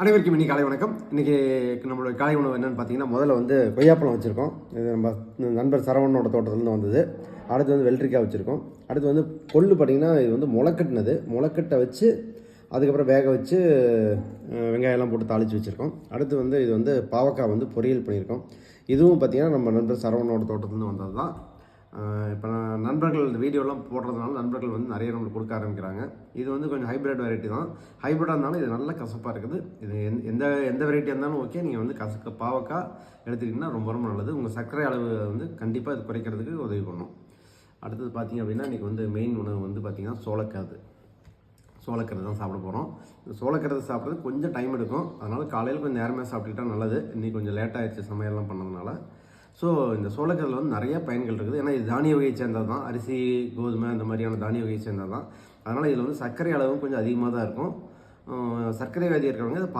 அனைவருக்கும் இன்னைக்கு காலை வணக்கம். இன்றைக்கி நம்மளோட காலை உணவு என்னென்னு பார்த்தீங்கன்னா, முதல்ல வந்து கொய்யாப்பழம் வச்சுருக்கோம். இது நம்ம நண்பர் சரவணனோட தோட்டத்துலேருந்து வந்தது. அடுத்து வந்து வெள்ளரிக்காய் வச்சுருக்கோம். அடுத்து வந்து கொள்ளு பார்த்திங்கன்னா, இது வந்து முளைக்கட்டை வச்சு அதுக்கப்புறம் வேக வச்சு வெங்காயம்லாம் போட்டு தாளித்து வச்சுருக்கோம். அடுத்து வந்து இது வந்து பாவக்காய் வந்து பொரியல் பண்ணியிருக்கோம். இதுவும் பார்த்திங்கன்னா நம்ம நண்பர் சரவணனோட தோட்டத்துலேருந்து வந்தது தான். இப்போ நண்பர்கள் இந்த வீடியோலாம் போடுறதுனால நண்பர்கள் வந்து நிறைய நம்மளுக்கு கொடுக்க ஆரம்பிக்கிறாங்க. இது வந்து கொஞ்சம் ஹைப்ரிட் வெரைட்டி தான். ஹைப்ரிட்டாக இருந்தாலும் இது நல்ல கசப்பாக இருக்குது. இது எந்த எந்த வெரைட்டியாக இருந்தாலும் ஓகே. நீங்கள் வந்து பாவக்காய் எடுத்துக்கிட்டிங்கன்னா ரொம்ப ரொம்ப நல்லது. உங்கள் சர்க்கரை அளவு வந்து கண்டிப்பாக இது குறைக்கிறதுக்கு உதவி பண்ணும். அடுத்தது பார்த்திங்க அப்படின்னா, இன்றைக்கி வந்து மெயின் உணவு வந்து பார்த்திங்கன்னா சோளக்கருது தான் சாப்பிட போகிறோம். இந்த சோளக்கருது சாப்பிட்றது கொஞ்சம் டைம் எடுக்கும். அதனால் காலையில் கொஞ்சம் நேரமாக சாப்பிட்டுக்கிட்டா நல்லது. இன்றைக்கி கொஞ்சம் லேட்டாகிடுச்சு சமையல்லாம் பண்ணதுனால. ஸோ இந்த சோளக்கருதில் வந்து நிறைய பயன்கள் இருக்குது. ஏன்னா இது தானிய வகையை சேர்ந்தது தான். அரிசி, கோதுமை அந்த மாதிரியான தானிய வகையை சேர்ந்தது தான். அதனால் இதில் வந்து சர்க்கரை அளவும் கொஞ்சம் அதிகமாக தான் இருக்கும். சர்க்கரை வியாதி இருக்கிறவங்க